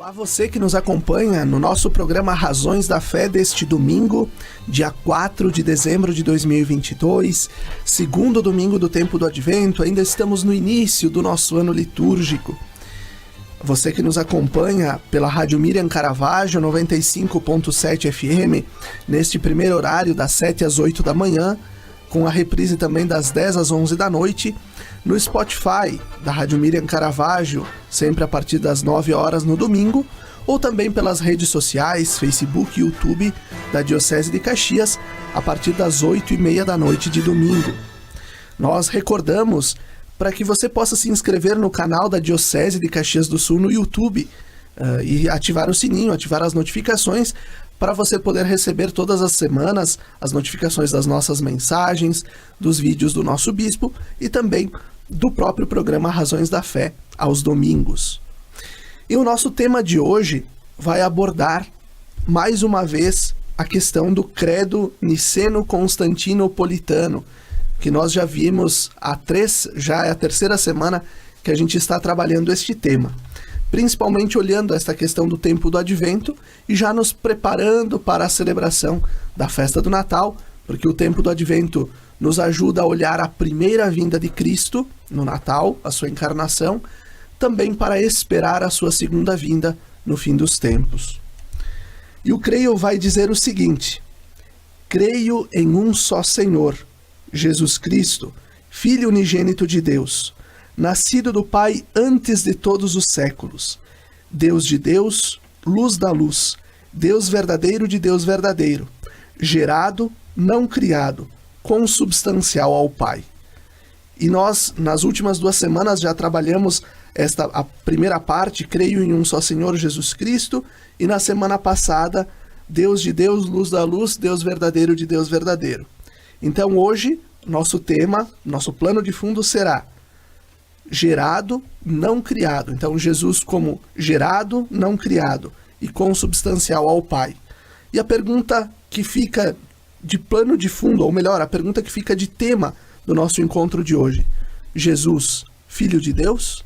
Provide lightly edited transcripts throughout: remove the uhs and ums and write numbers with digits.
Olá, você que nos acompanha no nosso programa Razões da Fé deste domingo, dia 4 de dezembro de 2022, segundo domingo do tempo do Advento, ainda estamos no início do nosso ano litúrgico. Você que nos acompanha pela Rádio Miriam Caravaggio 95.7 FM, neste primeiro horário das 7 às 8 da manhã, com a reprise também das 10 às 11 da noite, no Spotify da Rádio Miriam Caravaggio, sempre a partir das 9 horas no domingo, ou também pelas redes sociais, Facebook e YouTube da Diocese de Caxias, a partir das 8h30 da noite de domingo. Nós recordamos para que você possa se inscrever no canal da Diocese de Caxias do Sul no YouTube e ativar o sininho, ativar as notificações, para você poder receber todas as semanas as notificações das nossas mensagens, dos vídeos do nosso bispo e também do próprio programa Razões da Fé, aos domingos. E o nosso tema de hoje vai abordar, mais uma vez, a questão do credo niceno-constantinopolitano, que nós já vimos já é a terceira semana que a gente está trabalhando este tema. Principalmente olhando esta questão do tempo do Advento e já nos preparando para a celebração da festa do Natal, porque o tempo do Advento nos ajuda a olhar a primeira vinda de Cristo no Natal, a sua encarnação, também para esperar a sua segunda vinda no fim dos tempos. E o Creio vai dizer o seguinte: creio em um só Senhor, Jesus Cristo, Filho unigênito de Deus, nascido do Pai antes de todos os séculos, Deus de Deus, luz da luz, Deus verdadeiro de Deus verdadeiro, gerado, não criado, consubstancial ao Pai. E nós, nas últimas 2 semanas, já trabalhamos a primeira parte, creio em um só Senhor Jesus Cristo, e na semana passada, Deus de Deus, luz da luz, Deus verdadeiro de Deus verdadeiro. Então hoje, nosso tema, nosso plano de fundo será gerado, não criado. Então, Jesus como gerado, não criado e consubstancial ao Pai. E a pergunta que fica de plano de fundo, ou melhor, a pergunta que fica de tema do nosso encontro de hoje: Jesus, Filho de Deus?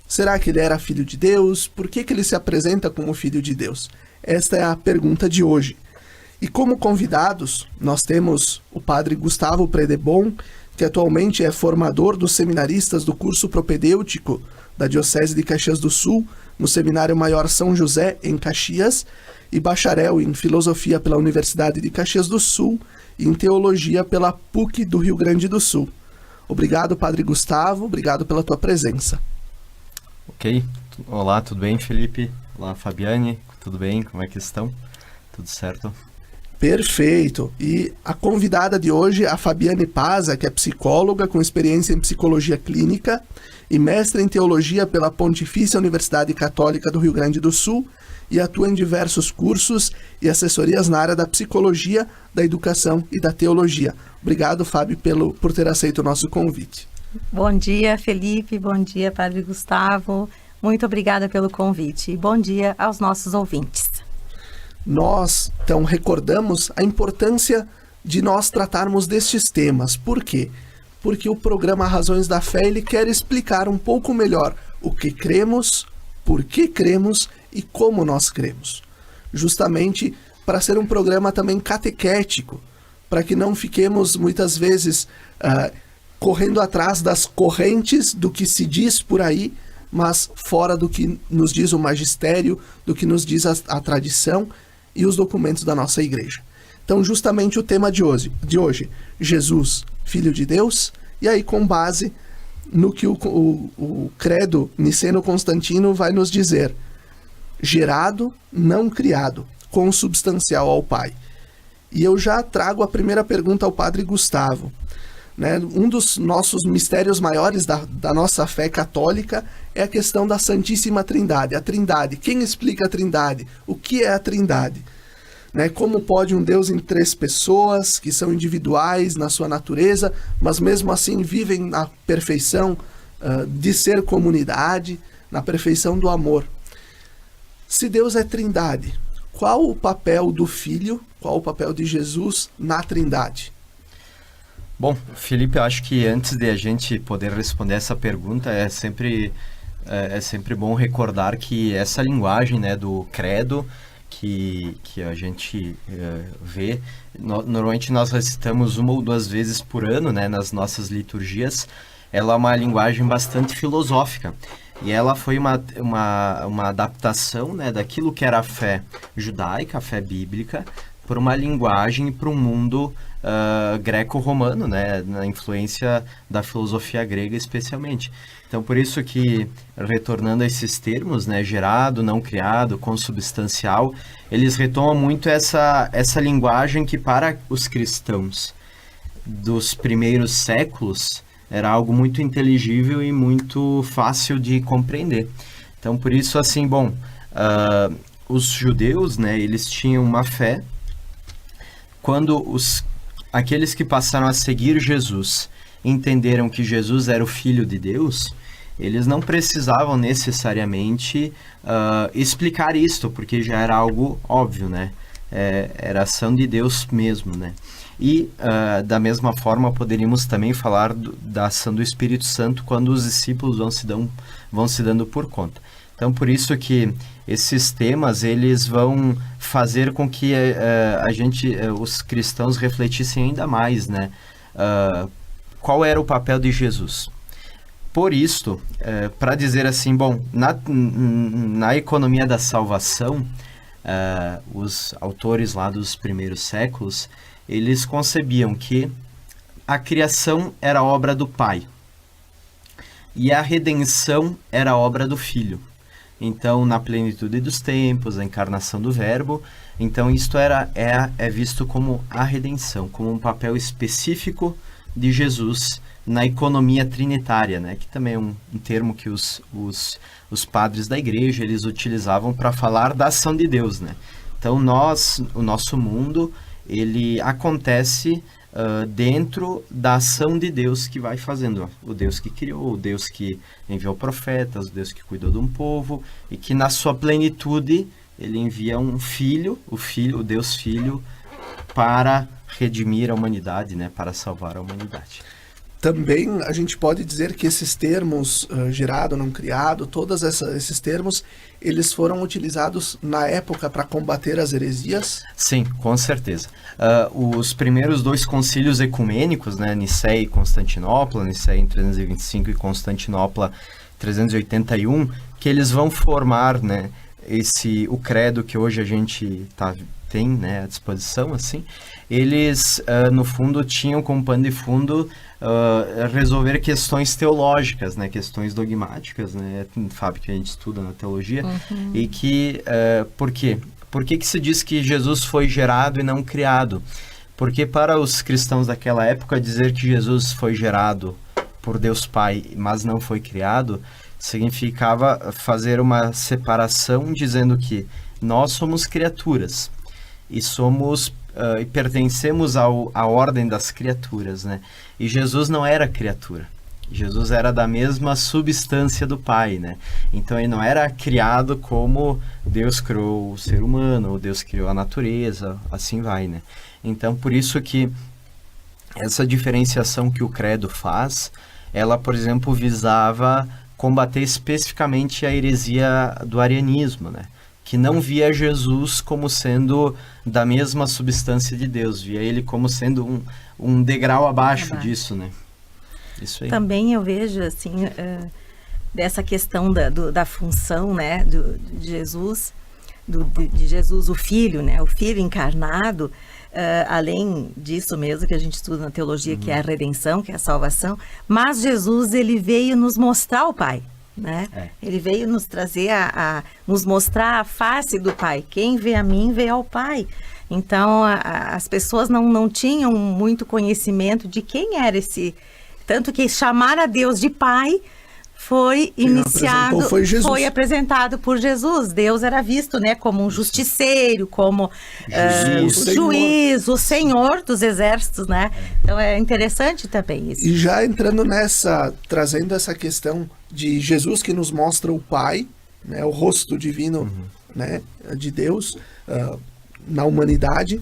Será que ele era Filho de Deus? Por que ele se apresenta como Filho de Deus? Esta é a pergunta de hoje. E como convidados, nós temos o Padre Gustavo Predebon, que atualmente é formador dos seminaristas do curso propedêutico da Diocese de Caxias do Sul, no Seminário Maior São José, em Caxias, e bacharel em Filosofia pela Universidade de Caxias do Sul e em Teologia pela PUC do Rio Grande do Sul. Obrigado, Padre Gustavo, obrigado pela tua presença. Ok, olá, tudo bem, Felipe? Olá, Fabiane, tudo bem? Como é que estão? Tudo certo? Perfeito. E a convidada de hoje, a Fabiane Paza, que é psicóloga com experiência em psicologia clínica e mestre em teologia pela Pontifícia Universidade Católica do Rio Grande do Sul e atua em diversos cursos e assessorias na área da psicologia, da educação e da teologia. Obrigado, Fábio, por ter aceito o nosso convite. Bom dia, Felipe. Bom dia, Padre Gustavo. Muito obrigada pelo convite. E bom dia aos nossos ouvintes. Nós, então, recordamos a importância de nós tratarmos destes temas. Por quê? Porque o programa Razões da Fé, ele quer explicar um pouco melhor o que cremos, por que cremos e como nós cremos. Justamente para ser um programa também catequético, para que não fiquemos muitas vezes correndo atrás das correntes do que se diz por aí, mas fora do que nos diz o magistério, do que nos diz a tradição e os documentos da nossa igreja. Então, justamente o tema de hoje, Jesus, Filho de Deus, e aí com base no que o credo niceno-constantino vai nos dizer: gerado, não criado, consubstancial ao Pai. E eu já trago a primeira pergunta ao Padre Gustavo. Um dos nossos mistérios maiores da nossa fé católica é a questão da Santíssima Trindade, a Trindade. Quem explica a Trindade? O que é a Trindade? Como pode um Deus em 3 pessoas, que são individuais na sua natureza, mas mesmo assim vivem na perfeição de ser comunidade, na perfeição do amor? Se Deus é Trindade, qual o papel do Filho, qual o papel de Jesus na Trindade? Bom, Felipe, eu acho que antes de a gente poder responder essa pergunta, é sempre é sempre bom recordar que essa linguagem, né, do credo que a gente vê, normalmente nós recitamos 1 ou 2 vezes por ano, né, nas nossas liturgias. Ela é uma linguagem bastante filosófica e ela foi uma adaptação, né, daquilo que era a fé judaica, a fé bíblica, por uma linguagem e para um mundo greco-romano, né, na influência da filosofia grega especialmente. Então, por isso que, retornando a esses termos, né, gerado, não criado, consubstancial, eles retomam muito essa linguagem que para os cristãos dos primeiros séculos era algo muito inteligível e muito fácil de compreender. Então, por isso, assim, os judeus, né, eles tinham uma fé. Quando aqueles que passaram a seguir Jesus entenderam que Jesus era o Filho de Deus, eles não precisavam necessariamente explicar isto, porque já era algo óbvio, né? Era ação de Deus mesmo, né? E, da mesma forma, poderíamos também falar da ação do Espírito Santo quando os discípulos vão se dando por conta. Então, por isso que esses temas, eles vão fazer com que os cristãos refletissem ainda mais, né? Qual era o papel de Jesus? Por isto, para dizer assim, na economia da salvação, os autores lá dos primeiros séculos, eles concebiam que a criação era obra do Pai e a redenção era obra do Filho. Então, na plenitude dos tempos, a encarnação do Verbo, então isto é visto como a redenção, como um papel específico de Jesus na economia trinitária, né? Que também é um termo que os padres da igreja eles utilizavam para falar da ação de Deus, né? Então, o nosso mundo, ele acontece dentro da ação de Deus que vai fazendo. O Deus que criou, o Deus que enviou profetas, o Deus que cuidou de um povo e que na sua plenitude ele envia um filho, o Deus Filho, para redimir a humanidade, né? Para salvar a humanidade. Também a gente pode dizer que esses termos, gerado, não criado, todos esses termos, eles foram utilizados na época para combater as heresias? Sim, com certeza. Os primeiros 2 concílios ecumênicos, né, Nicéia e Constantinopla, Nicéia em 325 e Constantinopla 381, que eles vão formar, né, o credo que hoje a gente tem, né, à disposição, assim, eles, no fundo, tinham como pano de fundo resolver questões teológicas, né, questões dogmáticas, né, Fábio, que a gente estuda na teologia, e que, por quê? Por que se diz que Jesus foi gerado e não criado? Porque para os cristãos daquela época, dizer que Jesus foi gerado por Deus Pai, mas não foi criado, significava fazer uma separação dizendo que nós somos criaturas e e pertencemos à ordem das criaturas, né? E Jesus não era criatura. Jesus era da mesma substância do Pai, né? Então ele não era criado como Deus criou o ser humano, ou Deus criou a natureza, assim vai, né? Então por isso que essa diferenciação que o credo faz, ela, por exemplo, visava combater especificamente a heresia do arianismo, né? Que não via Jesus como sendo da mesma substância de Deus, via ele como sendo um degrau abaixo disso, né? Isso aí. Também eu vejo, assim, dessa questão da função, né, de Jesus, de Jesus, o Filho, né, o Filho encarnado, além disso mesmo que a gente estuda na teologia, que é a redenção, que é a salvação, mas Jesus, ele veio nos mostrar o Pai. Né? Ele veio nos trazer nos mostrar a face do Pai. Quem vê a mim, vê ao Pai. Então, as pessoas não tinham muito conhecimento de quem era esse... Tanto que chamar a Deus de Pai foi iniciado, foi apresentado por Jesus. Deus era visto, né, como um justiceiro, como juiz, o Senhor dos exércitos, né? Então, é interessante também isso. E já entrando trazendo essa questão de Jesus que nos mostra o Pai, né, o rosto divino, né, de Deus na humanidade.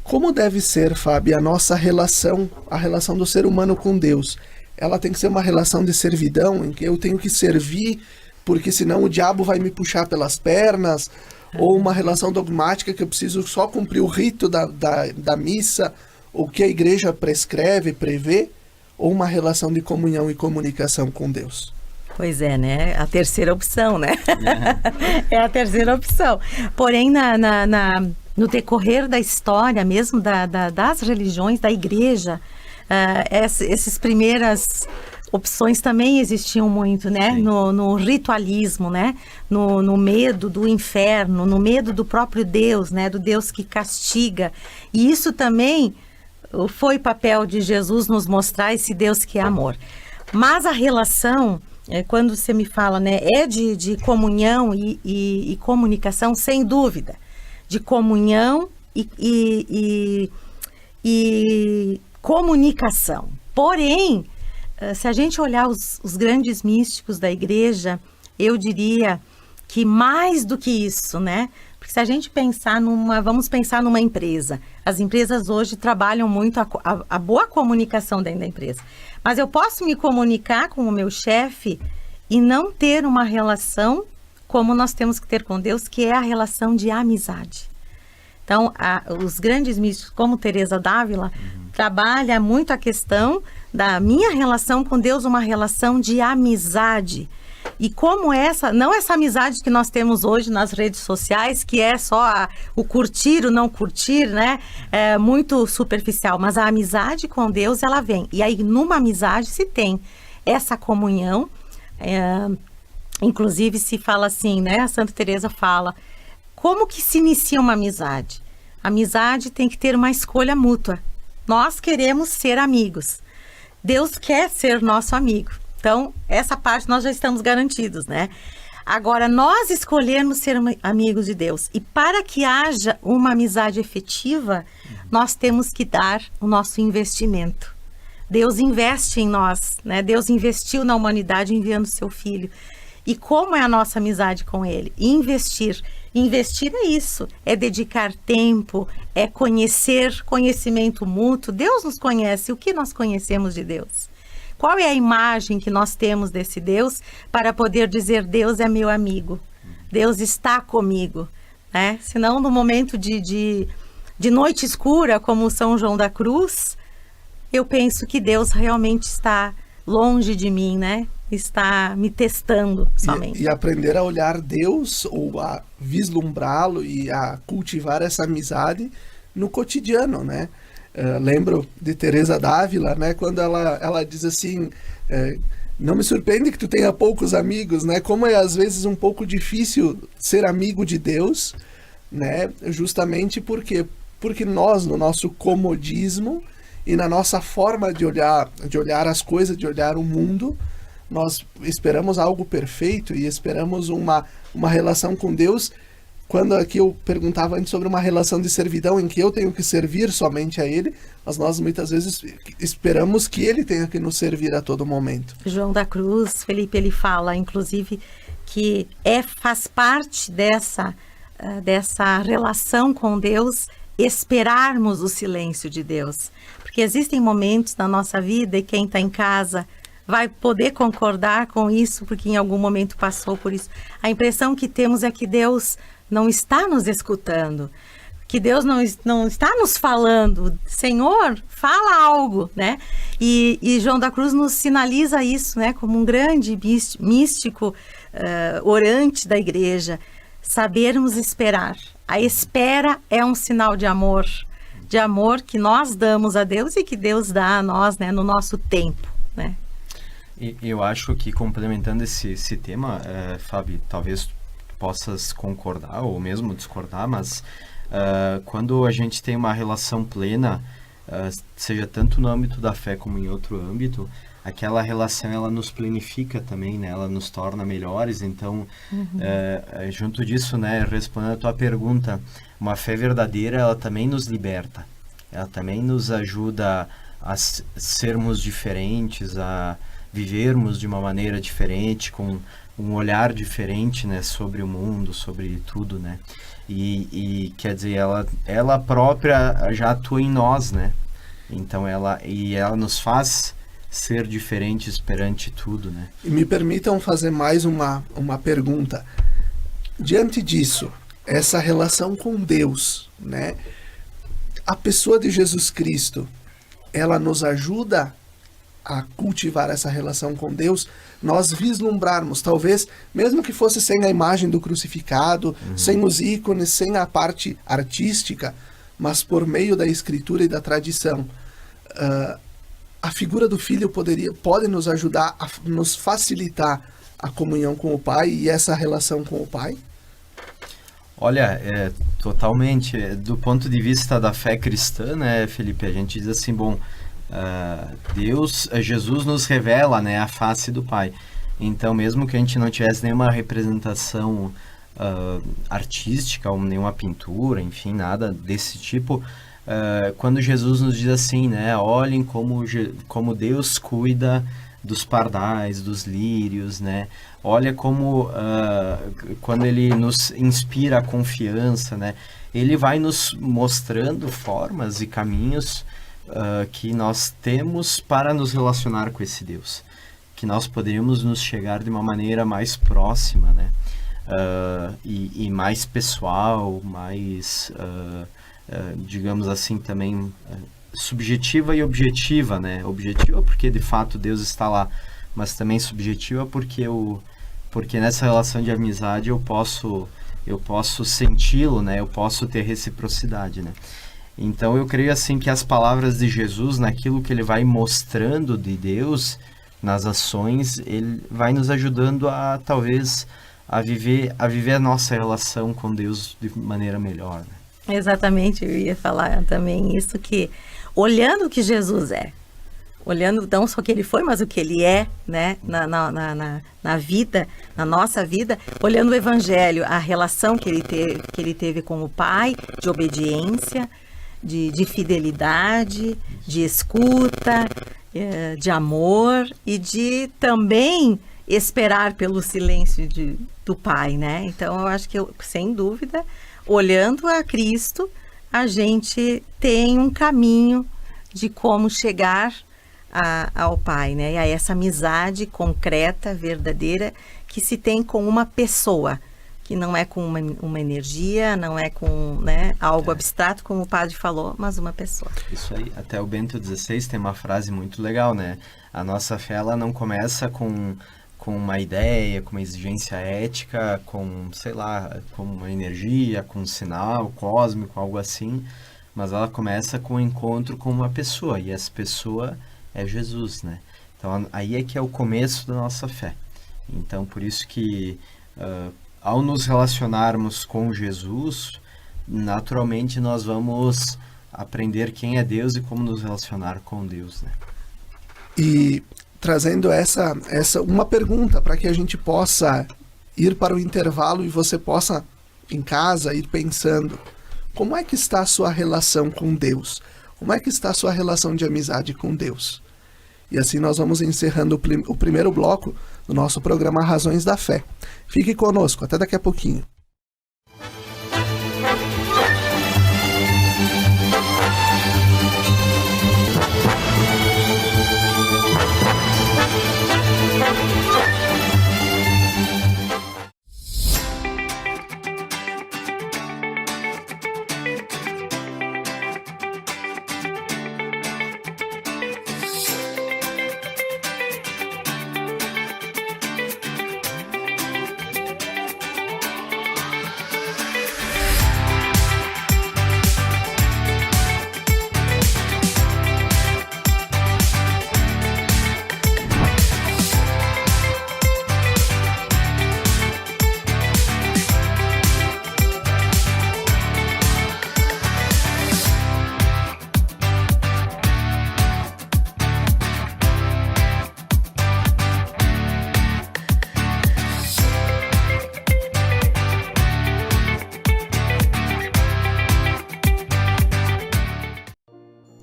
Como deve ser, Fábio, a nossa relação, a relação do ser humano com Deus? ela tem que ser uma relação de servidão, em que eu tenho que servir, porque senão o diabo vai me puxar pelas pernas, ou uma relação dogmática que eu preciso só cumprir o rito da missa, o que a igreja prescreve, prevê, ou uma relação de comunhão e comunicação com Deus? Pois é, né? A terceira opção, né? É a terceira opção. Porém, no decorrer da história mesmo das religiões, da igreja, essas primeiras opções também existiam muito, né? No ritualismo, né? No medo do inferno, no medo do próprio Deus, né? Do Deus que castiga. E isso também foi papel de Jesus nos mostrar esse Deus que é amor. Mas a relação, quando você me fala, né? É de comunhão e comunicação, sem dúvida. De comunhão e comunicação. Porém, se a gente olhar os grandes místicos da igreja, eu diria que mais do que isso, né? Porque se a gente pensar vamos pensar numa empresa. As empresas hoje trabalham muito a boa comunicação dentro da empresa. Mas eu posso me comunicar com o meu chefe e não ter uma relação como nós temos que ter com Deus, que é a relação de amizade. Então, os grandes místicos, como Teresa d'Ávila, trabalha muito a questão da minha relação com Deus, uma relação de amizade. E como não essa amizade que nós temos hoje nas redes sociais, que é só o curtir, o não curtir, né? É muito superficial, mas a amizade com Deus, ela vem. E aí, numa amizade, se tem essa comunhão. Inclusive, se fala assim, né? A Santa Teresa fala, como que se inicia uma amizade? A amizade tem que ter uma escolha mútua. Nós queremos ser amigos. Deus quer ser nosso amigo. Então, essa parte nós já estamos garantidos, né? Agora, nós escolhermos ser amigos de Deus. E para que haja uma amizade efetiva, nós temos que dar o nosso investimento. Deus investe em nós, né? Deus investiu na humanidade enviando seu Filho. E como é a nossa amizade com Ele? Investir. Investir é isso, é dedicar tempo, é conhecimento mútuo. Deus nos conhece, o que nós conhecemos de Deus? Qual é a imagem que nós temos desse Deus para poder dizer, Deus é meu amigo, Deus está comigo, né? Senão, no momento de noite escura, como São João da Cruz, eu penso que Deus realmente está longe de mim, né? Está me testando somente. E aprender a olhar Deus, ou a vislumbrá-lo e a cultivar essa amizade no cotidiano, né? Lembro de Teresa d'Ávila, né? Quando ela diz assim, não me surpreende que tu tenha poucos amigos, né? Como é às vezes um pouco difícil ser amigo de Deus, né? Justamente porque nós, no nosso comodismo e na nossa forma de olhar as coisas, de olhar o mundo, nós esperamos algo perfeito e esperamos uma relação com Deus. Quando aqui eu perguntava antes sobre uma relação de servidão em que eu tenho que servir somente a Ele, mas nós muitas vezes esperamos que Ele tenha que nos servir a todo momento. João da Cruz, Felipe, ele fala, inclusive, que faz parte dessa relação com Deus esperarmos o silêncio de Deus. Porque existem momentos na nossa vida, e quem está em casa vai poder concordar com isso, porque em algum momento passou por isso. A impressão que temos é que Deus não está nos escutando, que Deus não está nos falando. Senhor, fala algo, né? E João da Cruz nos sinaliza isso, né? Como um grande místico orante da igreja. Sabermos esperar. A espera é um sinal de amor que nós damos a Deus e que Deus dá a nós, né? No nosso tempo, né? Eu acho que, complementando esse tema, Fábio, talvez possas concordar ou mesmo discordar, mas quando a gente tem uma relação plena, seja tanto no âmbito da fé como em outro âmbito, aquela relação ela nos planifica também, né? Ela nos torna melhores. Então, junto disso, né, respondendo a tua pergunta, uma fé verdadeira, ela também nos liberta, ela também nos ajuda a sermos diferentes, a vivermos de uma maneira diferente, com um olhar diferente, né, sobre o mundo, sobre tudo, né? E quer dizer, ela própria já atua em nós, né? Então ela nos faz ser diferentes perante tudo, né? E me permitam fazer mais uma pergunta. Diante disso, essa relação com Deus, né? A pessoa de Jesus Cristo, ela nos ajuda a cultivar essa relação com Deus, nós vislumbrarmos, talvez, mesmo que fosse sem a imagem do crucificado, sem os ícones, sem a parte artística, mas por meio da escritura e da tradição, a figura do filho pode nos ajudar a nos facilitar a comunhão com o Pai e essa relação com o Pai? Olha, totalmente. Do ponto de vista da fé cristã, né, Felipe, a gente diz assim, bom, Jesus nos revela, né, a face do Pai. Então, mesmo que a gente não tivesse nenhuma representação artística, ou nenhuma pintura, enfim, nada desse tipo, quando Jesus nos diz assim, né, olhem como Deus cuida dos pardais, dos lírios, né? Olha como quando ele nos inspira a confiança, né? Ele vai nos mostrando formas e caminhos que nós temos para nos relacionar com esse Deus, que nós poderíamos nos chegar de uma maneira mais próxima, né? E mais pessoal, mais, digamos assim, também subjetiva e objetiva, né? Objetiva porque de fato Deus está lá, mas também subjetiva porque nessa relação de amizade eu posso senti-lo, né? Eu posso ter reciprocidade, né? Então eu creio assim que as palavras de Jesus, naquilo que ele vai mostrando de Deus, nas ações, ele vai nos ajudando a talvez a viver a nossa relação com Deus de maneira melhor, né? Exatamente, eu ia falar também isso, que olhando o que Jesus é, olhando não só o que ele foi, mas o que ele é, né, na vida, na nossa vida, olhando o Evangelho, a relação que ele teve com o Pai, de obediência, de fidelidade, de escuta, de amor e de também esperar pelo silêncio do Pai, né? Então, eu acho que, sem dúvida, olhando a Cristo, a gente tem um caminho de como chegar ao Pai, né? E a essa amizade concreta, verdadeira, que se tem com uma pessoa, que não é com uma energia, não é com, né, algo abstrato, como o padre falou, mas uma pessoa. Isso aí, até o Bento XVI tem uma frase muito legal, né? A nossa fé, ela não começa com uma ideia, com uma exigência ética, com, sei lá, com uma energia, com um sinal cósmico, algo assim, mas ela começa com o encontro com uma pessoa, e essa pessoa é Jesus, né? Então, aí é que é o começo da nossa fé. Então, por isso que, ao nos relacionarmos com Jesus, naturalmente nós vamos aprender quem é Deus e como nos relacionar com Deus, né? E trazendo essa uma pergunta para que a gente possa ir para o intervalo e você possa, em casa, ir pensando: como é que está a sua relação com Deus? Como é que está a sua relação de amizade com Deus? E assim nós vamos encerrando o primeiro bloco do nosso programa Razões da Fé. Fique conosco, até daqui a pouquinho.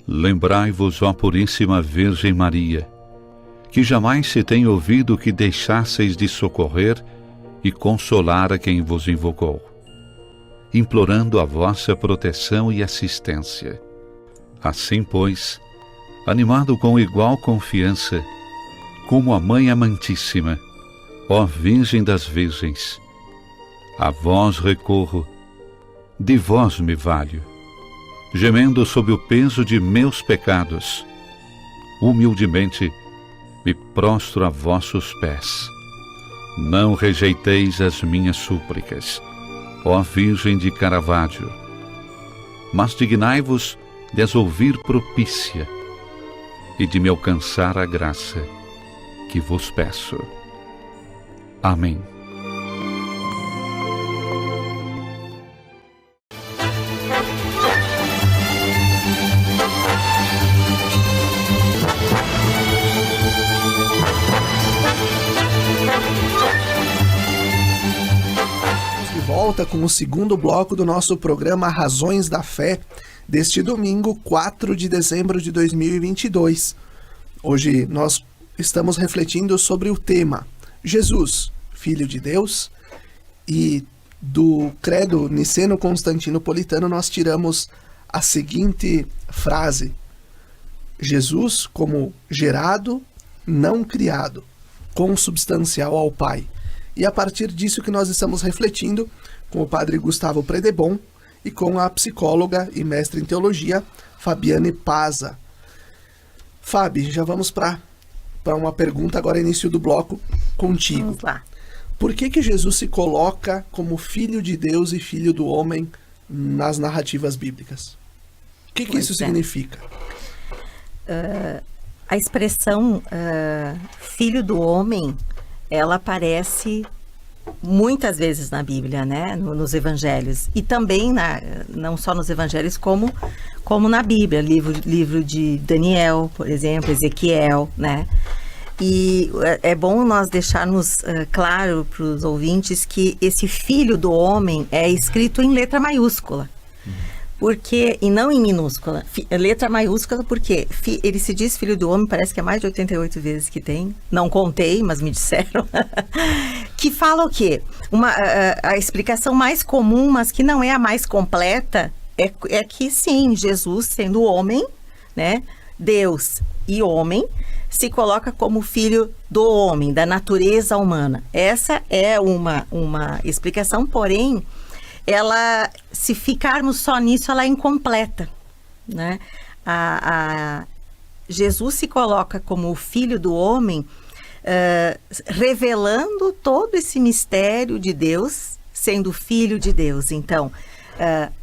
Lembrai-vos, ó Puríssima Virgem Maria, que jamais se tem ouvido que deixasseis de socorrer e consolar a quem vos invocou, implorando a vossa proteção e assistência. Assim, pois, animado com igual confiança, como a Mãe Amantíssima, ó Virgem das Virgens. A vós recorro, de vós me valho, gemendo sob o peso de meus pecados. Humildemente me prostro a vossos pés. Não rejeiteis as minhas súplicas, ó Virgem de Caravaggio, mas dignai-vos de as ouvir propícia e de me alcançar a graça que vos peço. Amém. Volta com o segundo bloco do nosso programa Razões da Fé, deste domingo, 4 de dezembro de 2022. Hoje nós estamos refletindo sobre o tema Jesus, Filho de Deus, e do credo niceno-constantinopolitano nós tiramos a seguinte frase: Jesus como gerado, não criado, consubstancial ao Pai. E a partir disso que nós estamos refletindo com o padre Gustavo Predebon e com a psicóloga e mestre em teologia Fabiane Paza. Fabi, já vamos para uma pergunta agora, início do bloco, contigo. Vamos lá. Por que Jesus se coloca como Filho de Deus e Filho do Homem nas narrativas bíblicas? O que isso significa? A expressão Filho do Homem, ela aparece muitas vezes na Bíblia, né? Nos evangelhos. E também, não só nos evangelhos, como na Bíblia. Livro de Daniel, por exemplo, Ezequiel, né? E é bom nós deixarmos claro para os ouvintes que esse Filho do Homem é escrito em letra maiúscula. Porque, e não em minúscula, letra maiúscula, porque ele se diz Filho do Homem, parece que é mais de 88 vezes que tem, não contei, mas me disseram, que fala o quê? A explicação mais comum, mas que não é a mais completa, é que sim, Jesus sendo homem, né, Deus e homem, se coloca como filho do homem, da natureza humana. Essa é uma explicação, porém, ela, se ficarmos só nisso, ela é incompleta, né? Jesus se coloca como o Filho do Homem, revelando todo esse mistério de Deus, sendo Filho de Deus. Então,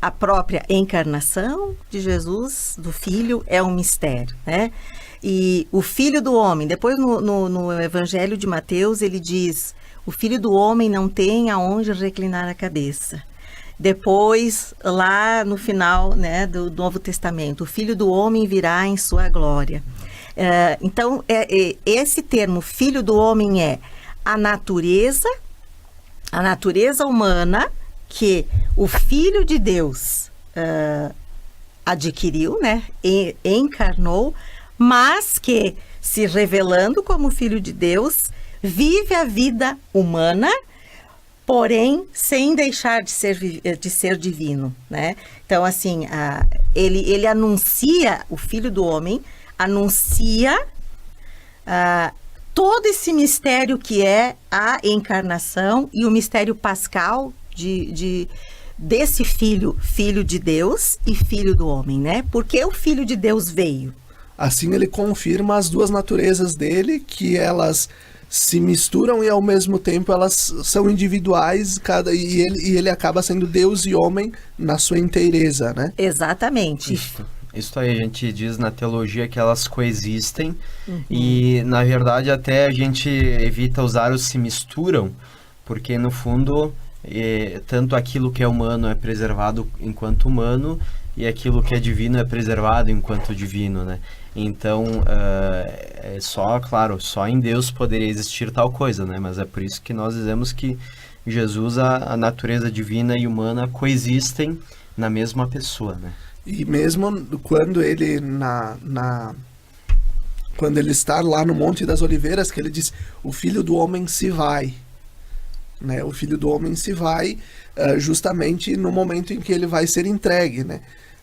a própria encarnação de Jesus, do Filho, é um mistério, né? E o Filho do Homem, depois no Evangelho de Mateus, ele diz: o Filho do Homem não tem aonde reclinar a cabeça. Depois, lá no final, né, do Novo Testamento, o Filho do Homem virá em sua glória. Então, esse termo Filho do Homem é a natureza humana que o Filho de Deus adquiriu, né, e encarnou, mas que, se revelando como Filho de Deus, vive a vida humana, porém, sem deixar de ser divino, né? Então, assim, ele anuncia, o Filho do Homem, anuncia todo esse mistério que é a encarnação e o mistério pascal desse filho de Deus e Filho do Homem, né? Porque o Filho de Deus veio. Assim, ele confirma as duas naturezas dele, que elas se misturam e ao mesmo tempo elas são individuais, e ele acaba sendo Deus e homem na sua inteireza, né? Exatamente. Isso aí a gente diz na teologia que elas coexistem, e na verdade até a gente evita usar o se misturam, porque no fundo tanto aquilo que é humano é preservado enquanto humano e aquilo que é divino é preservado enquanto divino, né? Então, só em Deus poderia existir tal coisa, né? Mas é por isso que nós dizemos que Jesus, a natureza divina e humana coexistem na mesma pessoa, né? E mesmo quando ele quando ele está lá no Monte das Oliveiras, que ele diz: o Filho do Homem se vai, né? O Filho do Homem se vai justamente no momento em que ele vai ser entregue, né?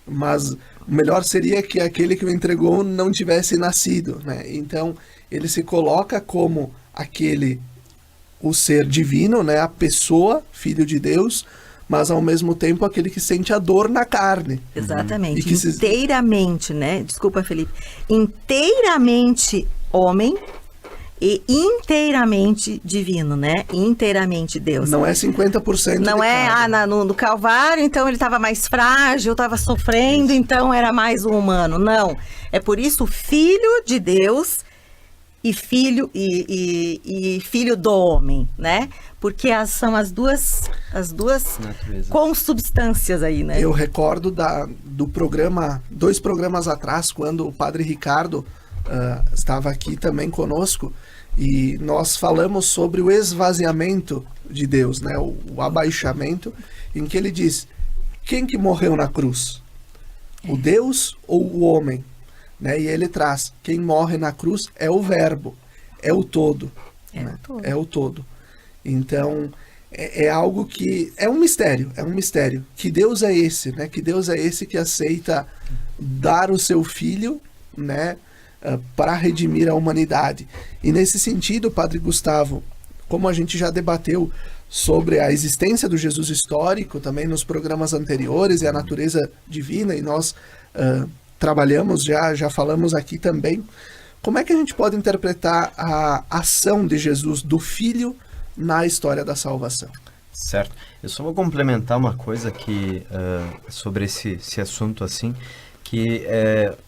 mas o melhor seria que aquele que o entregou não tivesse nascido, né? Então, ele se coloca como o ser divino, né? A pessoa, filho de Deus, mas ao mesmo tempo aquele que sente a dor na carne. Exatamente. E que inteiramente, né? Desculpa, Felipe. Inteiramente homem e inteiramente divino, né? Inteiramente Deus. Não é 50% Não é, no Calvário, então ele estava mais frágil, estava sofrendo, então era mais um humano. Não. É por isso filho de Deus e filho e filho do homem, né? Porque são as duas consubstâncias aí, né? Eu recordo do programa, 2 programas atrás, quando o Padre Ricardo estava aqui também conosco, e nós falamos sobre o esvaziamento de Deus, né? O abaixamento, em que ele diz: quem que morreu na cruz? O Deus ou o homem? Né? E ele traz: quem morre na cruz é o Verbo, é o todo. Né? É o todo. Então, é algo que é um mistério. Que Deus é esse, né? Que Deus é esse que aceita dar o seu Filho, né? Para redimir a humanidade. E nesse sentido, Padre Gustavo, como a gente já debateu sobre a existência do Jesus histórico também nos programas anteriores e a natureza divina, e nós trabalhamos, já falamos aqui também, como é que a gente pode interpretar a ação de Jesus, do Filho, na história da salvação? Certo. Eu só vou complementar uma coisa que, sobre esse assunto assim, que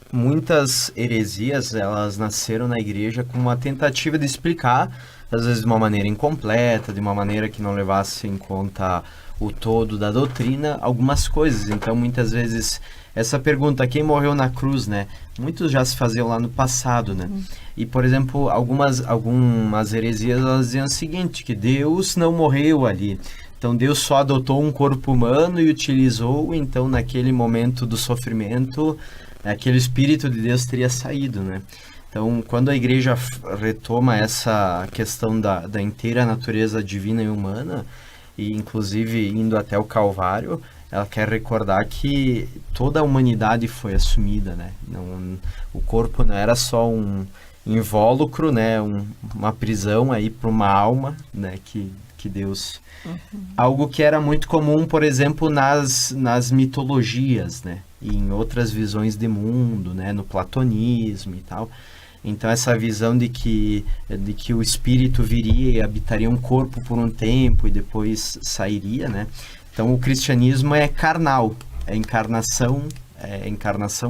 muitas heresias, elas nasceram na igreja com uma tentativa de explicar, às vezes de uma maneira incompleta, de uma maneira que não levasse em conta o todo da doutrina, algumas coisas. Então, muitas vezes, essa pergunta, quem morreu na cruz, né? Muitos já se faziam lá no passado, né? E, por exemplo, algumas heresias, elas diziam o seguinte, que Deus não morreu ali. Então, Deus só adotou um corpo humano e utilizou, então, naquele momento do sofrimento, aquele Espírito de Deus teria saído, né? Então, quando a igreja retoma essa questão da inteira natureza divina e humana, e inclusive indo até o Calvário, ela quer recordar que toda a humanidade foi assumida, né? O corpo não era só um invólucro, né? Uma prisão aí para uma alma, né? Que Deus... Algo que era muito comum, por exemplo, nas mitologias, né? E em outras visões de mundo, né? No platonismo e tal. Então, essa visão de que o espírito viria e habitaria um corpo por um tempo e depois sairia, né? Então, o cristianismo é carnal, é encarnação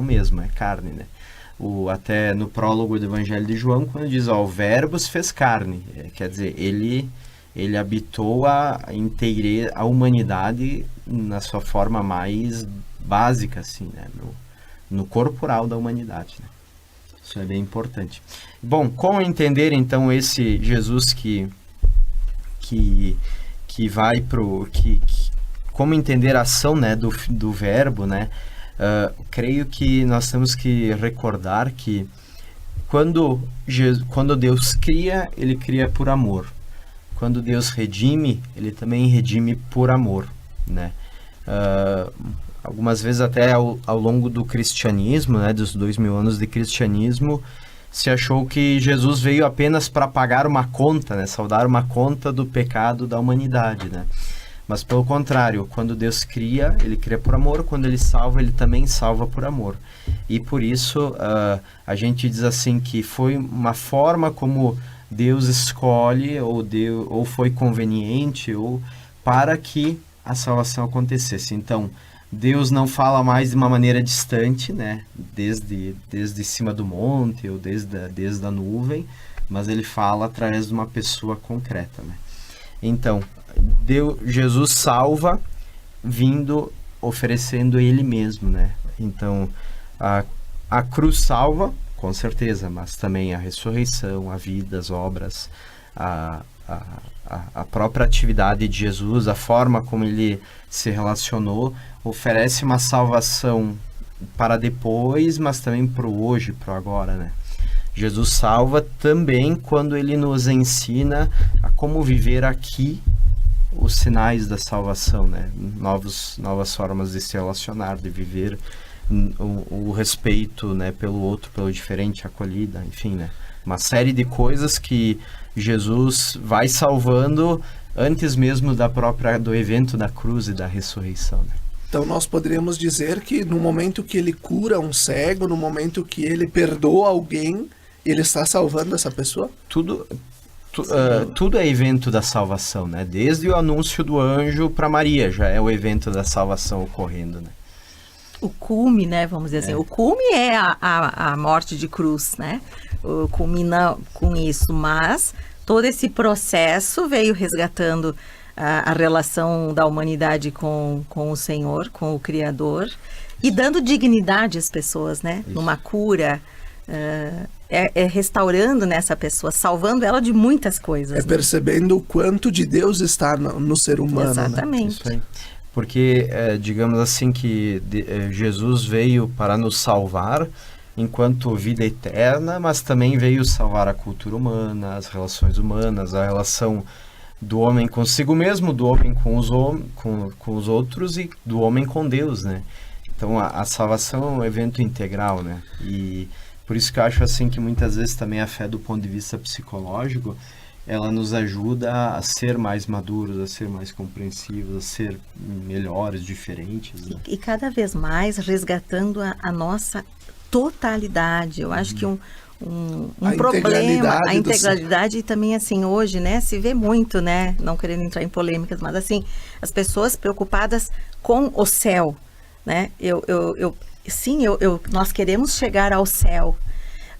mesmo, é carne, né? Até no prólogo do Evangelho de João, quando diz, o Verbo se fez carne, quer dizer, ele habitou a humanidade na sua forma mais básica, assim, né? No corporal da humanidade, né? Isso é bem importante. Bom, como entender, então, esse Jesus que vai como entender a ação, né, do Verbo, né? Creio que nós temos que recordar que quando Deus cria, Ele cria por amor. Quando Deus redime, Ele também redime por amor, né? Algumas vezes até ao longo do cristianismo, né, dos 2000 anos de cristianismo, se achou que Jesus veio apenas para pagar uma conta, né, saldar uma conta do pecado da humanidade, né? Mas pelo contrário, quando Deus cria, Ele cria por amor, quando Ele salva, Ele também salva por amor. E por isso a gente diz assim que foi uma forma como Deus escolhe, ou foi conveniente, ou para que a salvação acontecesse. Então, Deus não fala mais de uma maneira distante, né? Desde cima do monte ou desde a nuvem, mas Ele fala através de uma pessoa concreta, né? Então, Jesus salva oferecendo Ele mesmo, né? Então, a cruz salva, com certeza, mas também a ressurreição, a vida, as obras, a própria atividade de Jesus, a forma como Ele se relacionou, oferece uma salvação para depois, mas também para o hoje, para o agora, né? Jesus salva também quando Ele nos ensina a como viver aqui os sinais da salvação, né? Novas formas de se relacionar, de viver o respeito, né, pelo outro, pelo diferente, a acolhida, enfim, né? Uma série de coisas que Jesus vai salvando antes mesmo do evento da cruz e da ressurreição, né? Então nós poderíamos dizer que no momento que ele cura um cego, no momento que ele perdoa alguém, ele está salvando essa pessoa? Tudo é evento da salvação, né? Desde o anúncio do anjo para Maria já é o evento da salvação ocorrendo, né? O cume, né? Vamos dizer assim, o cume é a morte de cruz, né? Culmina com isso, mas todo esse processo veio resgatando a relação da humanidade com o Senhor, com o Criador, e dando dignidade às pessoas, né? Isso. Numa cura, restaurando nessa pessoa, salvando ela de muitas coisas. Percebendo o quanto de Deus está no ser humano. Exatamente. Né? Isso aí. Porque, digamos assim, que Jesus veio para nos salvar enquanto vida eterna, mas também veio salvar a cultura humana, as relações humanas, a relação do homem consigo mesmo, do homem com os outros e do homem com Deus, né? Então a salvação é um evento integral, né? E por isso que eu acho assim que muitas vezes também a fé do ponto de vista psicológico, ela nos ajuda a ser mais maduros, a ser mais compreensivos, a ser melhores, diferentes, né? E cada vez mais resgatando a nossa totalidade. Eu acho que um problema, a integralidade, e também assim, hoje, né, se vê muito, né, não querendo entrar em polêmicas, mas assim, as pessoas preocupadas com o céu, né, nós queremos chegar ao céu,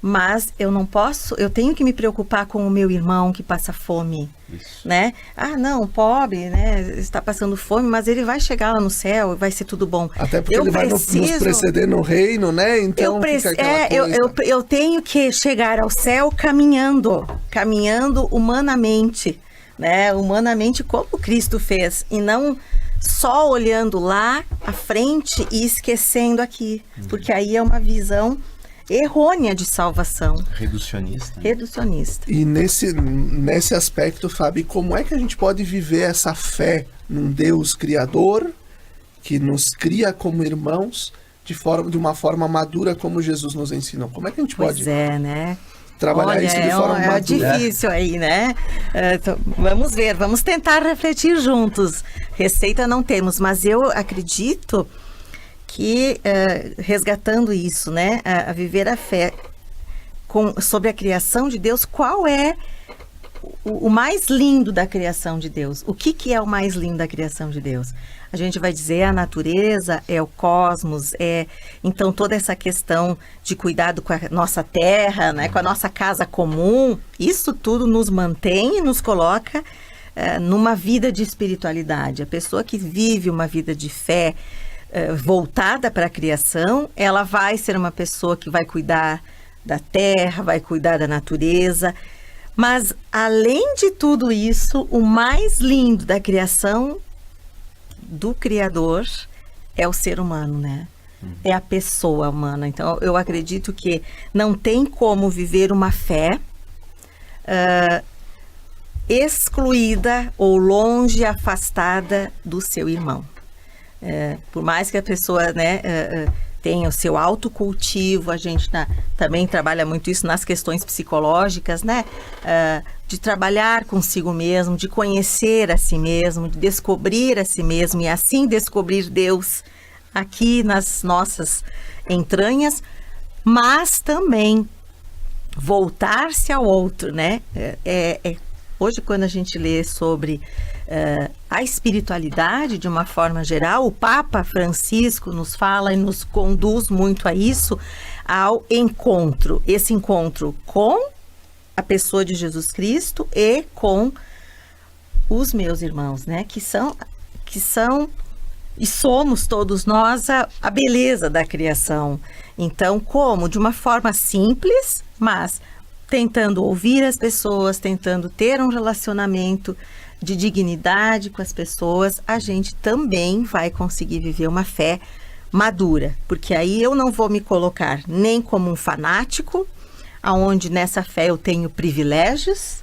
mas eu não posso, eu tenho que me preocupar com o meu irmão que passa fome, né? Ah, não, pobre, né, está passando fome, mas ele vai chegar lá no céu e vai ser tudo bom. Até porque ele vai nos preceder no reino, né? Então eu tenho que chegar ao céu caminhando humanamente, né? Humanamente como Cristo fez, e não só olhando lá à frente e esquecendo aqui, porque aí é uma visão errônea de salvação. Reducionista. E nesse aspecto, Fábio, como é que a gente pode viver essa fé num Deus criador, que nos cria como irmãos, de uma forma madura como Jesus nos ensinou? Como é que a gente pode trabalhar isso de forma madura? É difícil aí, né? Vamos ver, vamos tentar refletir juntos. Receita não temos, mas eu acredito que resgatando isso, né, a viver a fé sobre a criação de Deus, qual é o mais lindo da criação de Deus? O que é o mais lindo da criação de Deus? A gente vai dizer a natureza, é o cosmos, então toda essa questão de cuidado com a nossa terra, né, com a nossa casa comum, isso tudo nos mantém e nos coloca numa vida de espiritualidade. A pessoa que vive uma vida de fé voltada para a criação, ela vai ser uma pessoa que vai cuidar da terra, vai cuidar da natureza, mas além de tudo isso, o mais lindo da criação do Criador é o ser humano, né? É a pessoa humana. Então eu acredito que não tem como viver uma fé excluída ou longe, afastada do seu irmão. Por mais que a pessoa, né, tenha o seu autocultivo, a gente também trabalha muito isso nas questões psicológicas, né, de trabalhar consigo mesmo, de conhecer a si mesmo, de descobrir a si mesmo e assim descobrir Deus aqui nas nossas entranhas, mas também voltar-se ao outro, né? Hoje, quando a gente lê sobre a espiritualidade de uma forma geral, o Papa Francisco nos fala e nos conduz muito a isso, ao encontro, esse encontro com a pessoa de Jesus Cristo e com os meus irmãos, né? Que são e somos todos nós a beleza da criação. Então, como? De uma forma simples, mas tentando ouvir as pessoas, tentando ter um relacionamento de dignidade com as pessoas, a gente também vai conseguir viver uma fé madura, porque aí eu não vou me colocar nem como um fanático, aonde nessa fé eu tenho privilégios,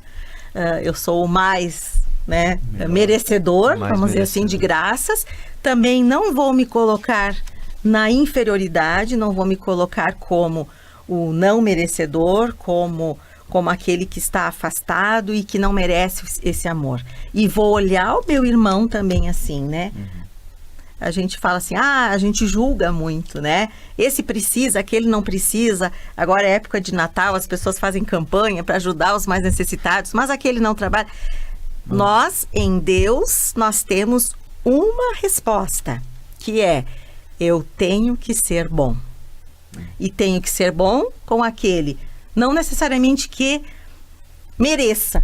eu sou o mais, né, merecedor, vamos dizer assim, de graças. Também não vou me colocar na inferioridade, não vou me colocar como o não merecedor, como aquele que está afastado e que não merece esse amor. E vou olhar o meu irmão também assim, né? A gente fala assim, a gente julga muito, né? Esse precisa, aquele não precisa. Agora é época de Natal, as pessoas fazem campanha para ajudar os mais necessitados, mas aquele não trabalha. Nós, em Deus, nós temos uma resposta, que é: eu tenho que ser bom. E tenho que ser bom com aquele, não necessariamente que mereça,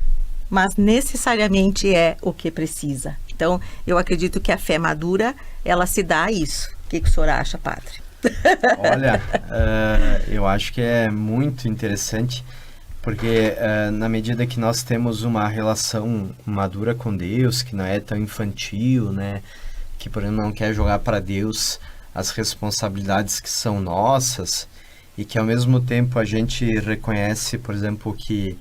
mas necessariamente é o que precisa. Então, eu acredito que a fé madura, ela se dá a isso. O que o senhor acha, padre? Olha, eu acho que é muito interessante, porque na medida que nós temos uma relação madura com Deus, que não é tão infantil, né? Que, por exemplo, não quer jogar para Deus as responsabilidades que são nossas, e que ao mesmo tempo a gente reconhece, por exemplo, que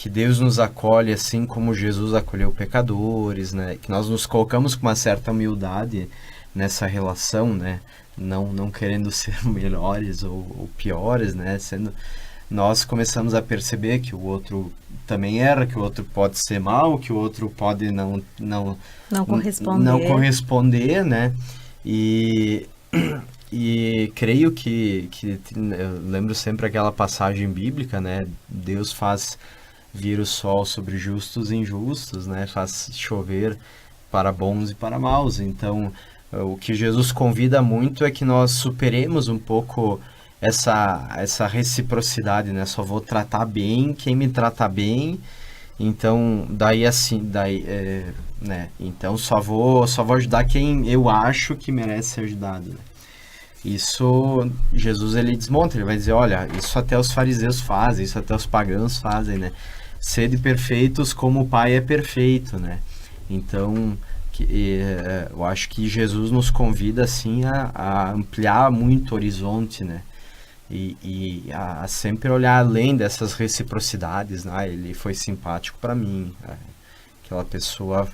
Deus nos acolhe assim como Jesus acolheu pecadores, né? Que nós nos colocamos com uma certa humildade nessa relação, né? Não querendo ser melhores ou piores, né? Nós começamos a perceber que o outro também erra, que o outro pode ser mal, que o outro pode não corresponder, né? E creio que eu lembro sempre aquela passagem bíblica, né? Deus faz vir o sol sobre justos e injustos, né? Faz chover para bons e para maus. Então, o que Jesus convida muito é que nós superemos um pouco essa reciprocidade, né? Só vou tratar bem quem me trata bem. Então, né? Então, só vou ajudar quem eu acho que merece ser ajudado, né? Isso, Jesus, ele desmonta, ele vai dizer, olha, isso até os fariseus fazem, isso até os pagãos fazem, né? Sede perfeitos como o Pai é perfeito, né? Então, eu acho que Jesus nos convida, assim, a ampliar muito o horizonte, né? E a sempre olhar além dessas reciprocidades, né? Ele foi simpático para mim, aquela pessoa,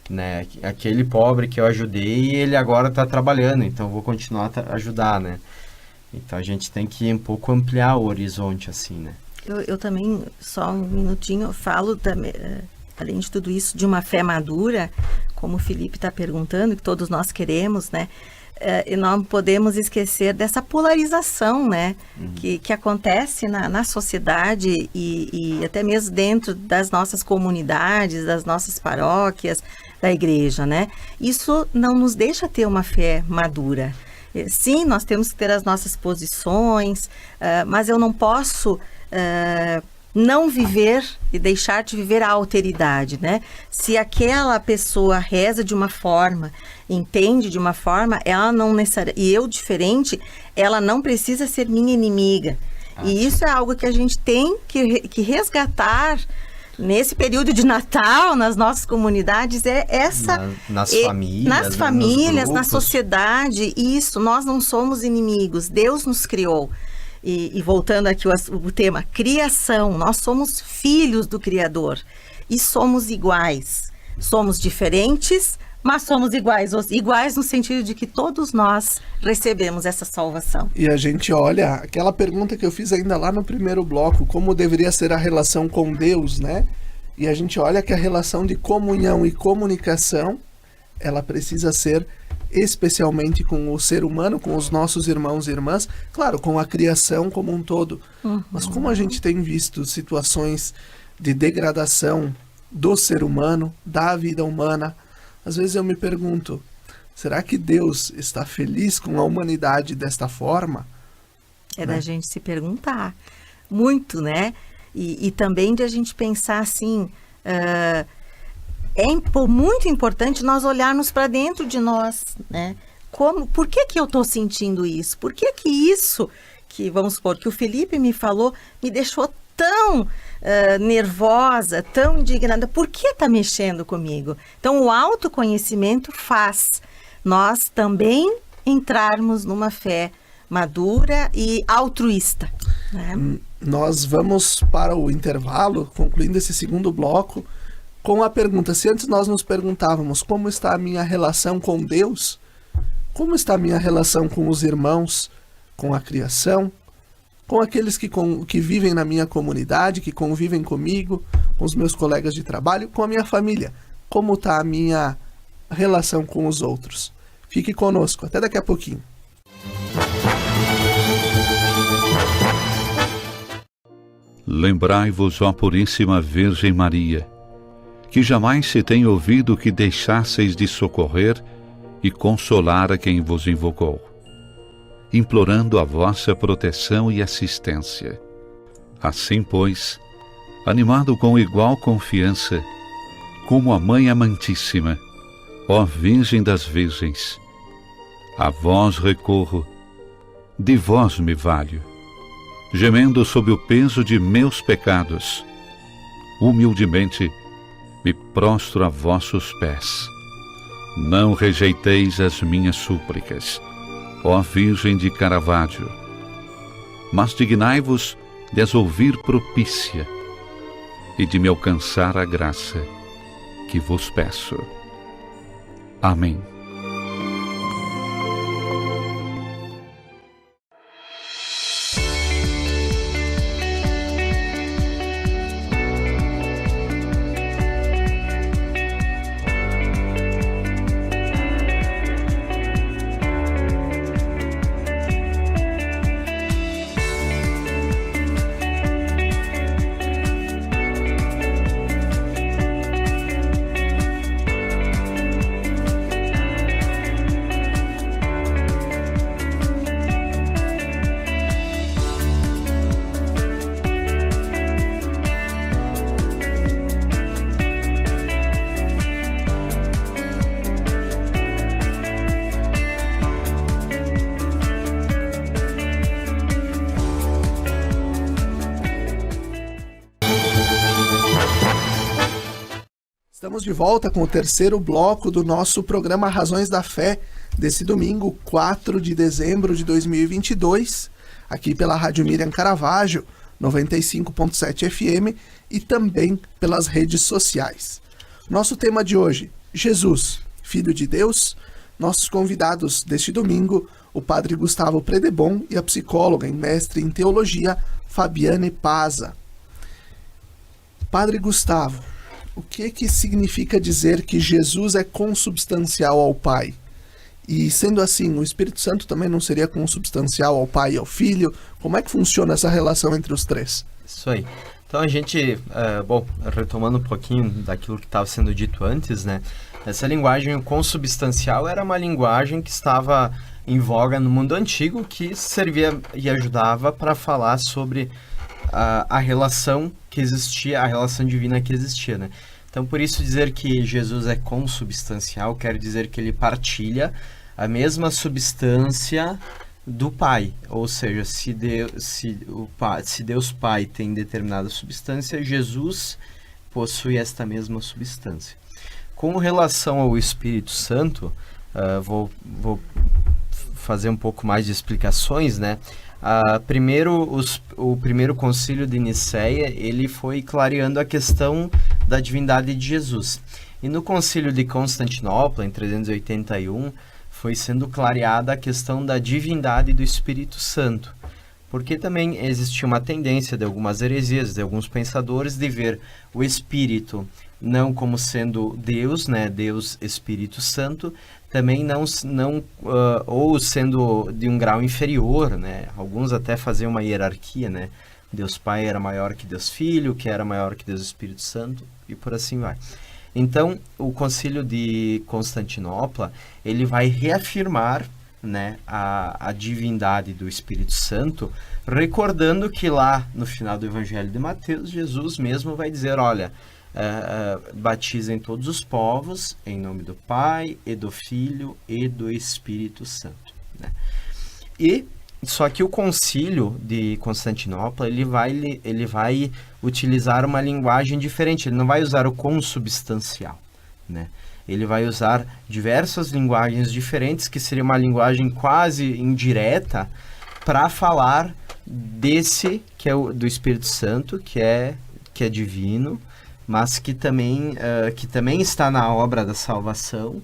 né, aquele pobre que eu ajudei, ele agora está trabalhando, então eu vou continuar a ajudar, né? Então a gente tem que um pouco ampliar o horizonte, assim, né? Eu também, só um minutinho, falo também, além de tudo isso, de uma fé madura, como o Felipe está perguntando, que todos nós queremos, né? E não podemos esquecer dessa polarização, né? Que acontece na sociedade e até mesmo dentro das nossas comunidades, das nossas paróquias, da igreja, né? Isso não nos deixa ter uma fé madura. Sim, nós temos que ter as nossas posições, mas eu não posso não viver e deixar de viver a alteridade, né? Se aquela pessoa reza de uma forma, entende de uma forma, ela não necessariamente, e eu diferente, ela não precisa ser minha inimiga. E isso é algo que a gente tem que resgatar nesse período de Natal, nas nossas comunidades, nas famílias, na sociedade. Isso, nós não somos inimigos, Deus nos criou. E voltando aqui o tema, criação, nós somos filhos do Criador e somos iguais. Somos diferentes, mas somos iguais. Iguais no sentido de que todos nós recebemos essa salvação. E a gente olha, aquela pergunta que eu fiz ainda lá no primeiro bloco, como deveria ser a relação com Deus, né? E a gente olha que a relação de comunhão e comunicação, ela precisa ser especialmente com o ser humano, com os nossos irmãos e irmãs, claro, com a criação como um todo. Mas como a gente tem visto situações de degradação do ser humano, da vida humana, às vezes eu me pergunto, será que Deus está feliz com a humanidade desta forma? Da gente se perguntar muito, né? E também de a gente pensar assim, muito importante nós olharmos para dentro de nós, né? Por que eu estou sentindo isso? Por que isso que, vamos supor, que o Felipe me falou, me deixou tão nervosa, tão indignada? Por que está mexendo comigo? Então, o autoconhecimento faz nós também entrarmos numa fé madura e altruísta, né? Nós vamos para o intervalo, concluindo esse segundo bloco, com a pergunta, se antes nós nos perguntávamos como está a minha relação com Deus, Como está a minha relação com os irmãos, com a criação, com aqueles que vivem na minha comunidade, que convivem comigo, com os meus colegas de trabalho, com a minha família? Como está a minha relação com os outros? Fique conosco, até daqui a pouquinho. Lembrai-vos, ó Puríssima Virgem Maria, que jamais se tem ouvido que deixasseis de socorrer e consolar a quem vos invocou, implorando a vossa proteção e assistência. Assim, pois, animado com igual confiança, como a Mãe Amantíssima, ó Virgem das Virgens, a vós recorro, de vós me valho, gemendo sob o peso de meus pecados, humildemente me prostro a vossos pés. Não rejeiteis as minhas súplicas, ó Virgem de Caravaggio, mas dignai-vos de as ouvir propícia e de me alcançar a graça que vos peço. Amém. Estamos de volta com o terceiro bloco do nosso programa Razões da Fé, desse domingo, 4 de dezembro de 2022, aqui pela Rádio Miriam Caravaggio, 95.7 FM e também pelas redes sociais. Nosso tema de hoje, Jesus, Filho de Deus. Nossos convidados deste domingo, o Padre Gustavo Predebon e a psicóloga e mestre em teologia, Fabiane Paza. Padre Gustavo, o que significa dizer que Jesus é consubstancial ao Pai? E sendo assim, o Espírito Santo também não seria consubstancial ao Pai e ao Filho? Como é que funciona essa relação entre os três? Isso aí. Então a gente, retomando um pouquinho daquilo que estava sendo dito antes, né? Essa linguagem consubstancial era uma linguagem que estava em voga no mundo antigo, que servia e ajudava para falar sobre a relação que existia, a relação divina que existia, né? Então, por isso dizer que Jesus é consubstancial quer dizer que ele partilha a mesma substância do Pai. Ou seja, se Deus Pai tem determinada substância, Jesus possui esta mesma substância. Com relação ao Espírito Santo, vou fazer um pouco mais de explicações, né? O primeiro concílio de Nicéia, ele foi clareando a questão da divindade de Jesus. E no concílio de Constantinopla, em 381, foi sendo clareada a questão da divindade do Espírito Santo. Porque também existia uma tendência de algumas heresias, de alguns pensadores, de ver o Espírito não como sendo Deus, né, Deus Espírito Santo, também ou sendo de um grau inferior, né? Alguns até faziam uma hierarquia, né? Deus Pai era maior que Deus Filho, que era maior que Deus Espírito Santo, e por assim vai. Então, o Concílio de Constantinopla, ele vai reafirmar, né, a divindade do Espírito Santo, recordando que lá no final do Evangelho de Mateus, Jesus mesmo vai dizer, olha, batizem todos os povos em nome do Pai e do Filho e do Espírito Santo, né? E só que o Concílio de Constantinopla ele vai utilizar uma linguagem diferente. Ele não vai usar o consubstancial, né? Ele vai usar diversas linguagens diferentes, que seria uma linguagem quase indireta, para falar desse que é do Espírito Santo, que é divino, mas que também está na obra da salvação,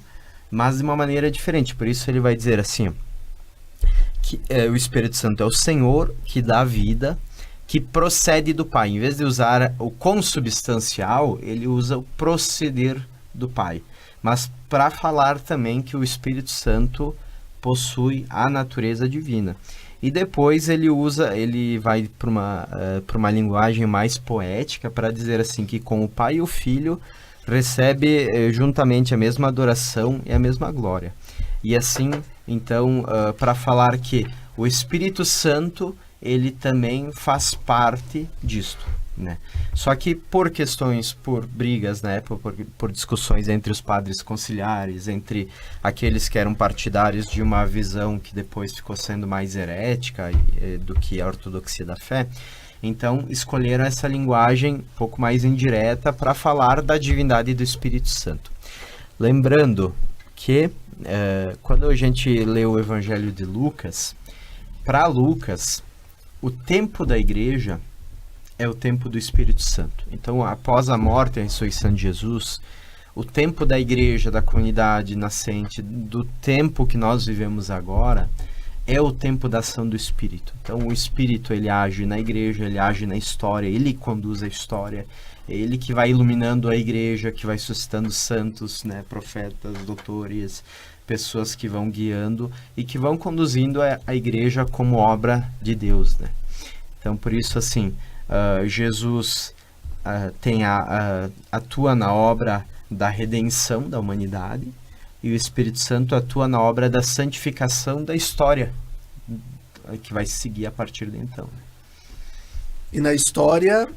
mas de uma maneira diferente. Por isso ele vai dizer assim, que o Espírito Santo é o Senhor que dá vida, que procede do Pai. Em vez de usar o consubstancial, ele usa o proceder do Pai. Mas para falar também que o Espírito Santo possui a natureza divina. E depois ele vai para uma linguagem mais poética para dizer assim que com o Pai e o Filho recebe juntamente a mesma adoração e a mesma glória. E assim, então, para falar que o Espírito Santo, ele também faz parte disto, né? Só que por brigas, né, por discussões entre os padres conciliares, entre aqueles que eram partidários de uma visão que depois ficou sendo mais herética do que a ortodoxia da fé, então escolheram essa linguagem um pouco mais indireta para falar da divindade do Espírito Santo. Lembrando que quando a gente lê o Evangelho de Lucas, para Lucas, o tempo da igreja é o tempo do Espírito Santo. Então, após a morte e a ressurreição de Jesus, o tempo da igreja, da comunidade nascente, do tempo que nós vivemos agora, é o tempo da ação do Espírito. Então, o Espírito, ele age na igreja, ele age na história, ele conduz a história, é ele que vai iluminando a igreja, que vai suscitando santos, né, profetas, doutores, pessoas que vão guiando e que vão conduzindo a igreja como obra de Deus, né? Então, por isso, assim, Jesus atua na obra da redenção da humanidade e o Espírito Santo atua na obra da santificação da história que vai seguir a partir de então. E na história,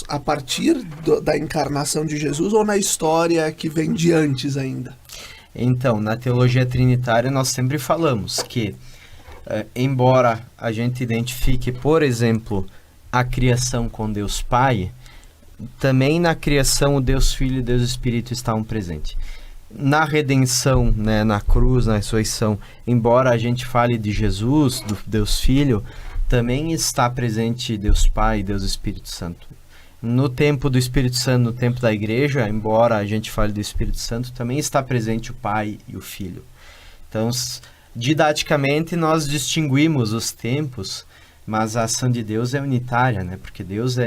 a partir da encarnação de Jesus ou na história que vem de antes ainda? Então, na teologia trinitária nós sempre falamos que, embora a gente identifique, por exemplo, a criação com Deus Pai, também na criação o Deus Filho e Deus Espírito estavam presentes. Na redenção, né, na cruz, na ressurreição, embora a gente fale de Jesus, do Deus Filho, também está presente Deus Pai e Deus Espírito Santo. No tempo do Espírito Santo, no tempo da igreja, embora a gente fale do Espírito Santo, também está presente o Pai e o Filho. Então, didaticamente, nós distinguimos os tempos, mas a ação de Deus é unitária, né? Porque Deus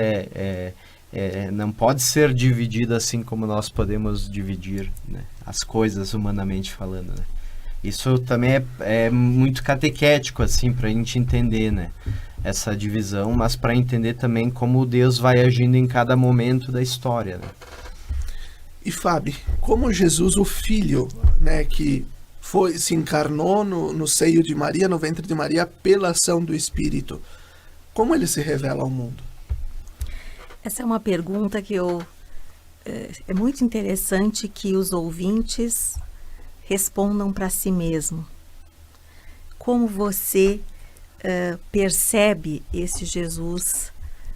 não pode ser dividido assim como nós podemos dividir, né, as coisas humanamente falando, né? Isso também é muito catequético, assim, para a gente entender, né, essa divisão, mas para entender também como Deus vai agindo em cada momento da história, né? E Fábio, como Jesus, o Filho, né, que se encarnou no seio de Maria, no ventre de Maria, pela ação do Espírito, como ele se revela ao mundo? Essa é uma pergunta que é muito interessante que os ouvintes respondam para si mesmo. Como você percebe esse Jesus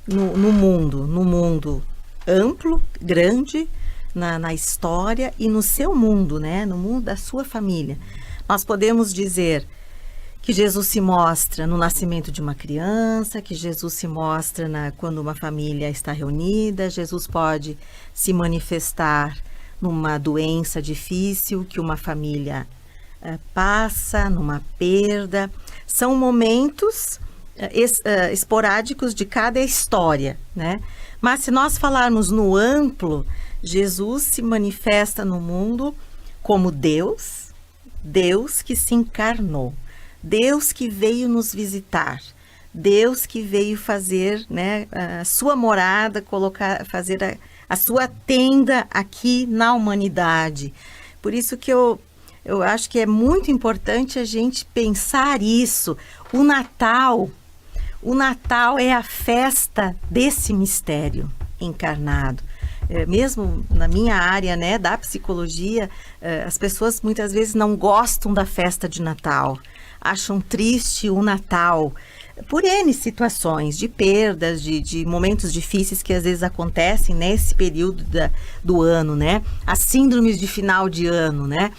no mundo amplo, grande, na história e no seu mundo, né? No mundo da sua família. Nós podemos dizer que Jesus se mostra no nascimento de uma criança, que Jesus se mostra quando uma família está reunida, Jesus pode se manifestar numa doença difícil que uma família passa, numa perda. São momentos esporádicos de cada história, né? Mas se nós falarmos no amplo, Jesus se manifesta no mundo como Deus que se encarnou, Deus que veio nos visitar, Deus que veio fazer, né, a sua morada, fazer a sua tenda aqui na humanidade. Por isso que eu acho que é muito importante a gente pensar isso. O Natal é a festa desse mistério encarnado. Mesmo na minha área, né, da psicologia, as pessoas muitas vezes não gostam da festa de Natal, acham triste o Natal, por N situações, de perdas, de momentos difíceis que às vezes acontecem nesse período do ano, né? As síndromes de final de ano, né?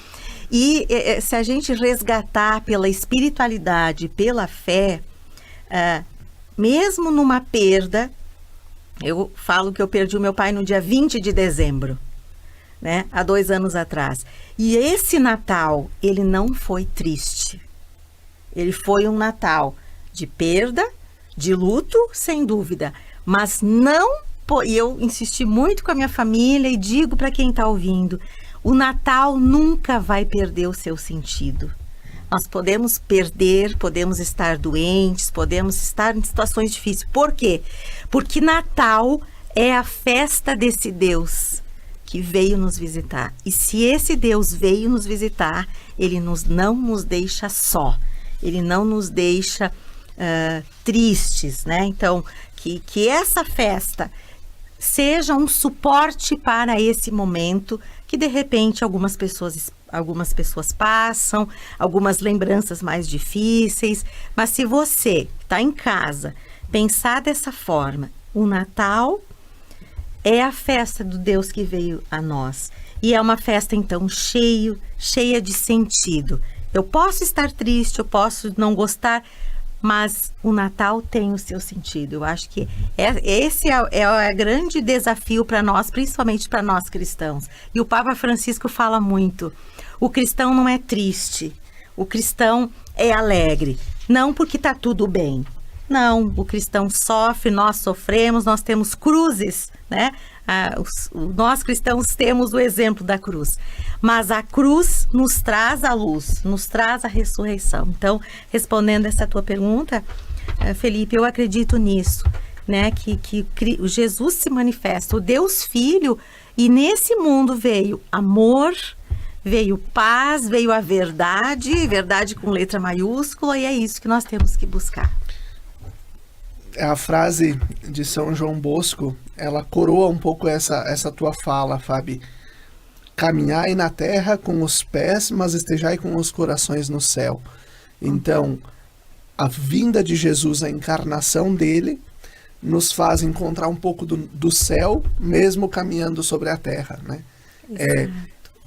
E se a gente resgatar pela espiritualidade, pela fé, mesmo numa perda, eu falo que eu perdi o meu pai no dia 20 de dezembro. né, há 2 anos atrás. E esse Natal, ele não foi triste. Ele foi um Natal de perda, de luto, sem dúvida. Mas não, e eu insisti muito com a minha família e digo para quem está ouvindo, o Natal nunca vai perder o seu sentido. Nós podemos perder, podemos estar doentes, podemos estar em situações difíceis. Por quê? Porque Natal é a festa desse Deus que veio nos visitar. E se esse Deus veio nos visitar, ele não nos deixa só. Ele não nos deixa tristes, né? Então, que essa festa seja um suporte para esse momento que, de repente, algumas pessoas passam, algumas lembranças mais difíceis. Mas se você está em casa, pensar dessa forma, o Natal é a festa do Deus que veio a nós. E é uma festa, então, cheia de sentido. Eu posso estar triste, eu posso não gostar, mas o Natal tem o seu sentido. Eu acho que esse é o grande desafio para nós, principalmente para nós cristãos. E o Papa Francisco fala muito, o cristão não é triste, o cristão é alegre. Não porque está tudo bem. Não, o cristão sofre, nós sofremos, nós temos cruzes, né? Nós cristãos temos o exemplo da cruz. Mas a cruz nos traz a luz, nos traz a ressurreição. Então, respondendo essa tua pergunta, Felipe, eu acredito nisso, né? Que Jesus se manifesta, o Deus Filho, e nesse mundo veio amor, veio paz, veio a verdade com letra maiúscula, e é isso que nós temos que buscar. A frase de São João Bosco, ela coroa um pouco essa tua fala, Fábio. Caminhai na terra com os pés, mas estejai com os corações no céu. Então, a vinda de Jesus, a encarnação dele, nos faz encontrar um pouco do céu, mesmo caminhando sobre a terra, né?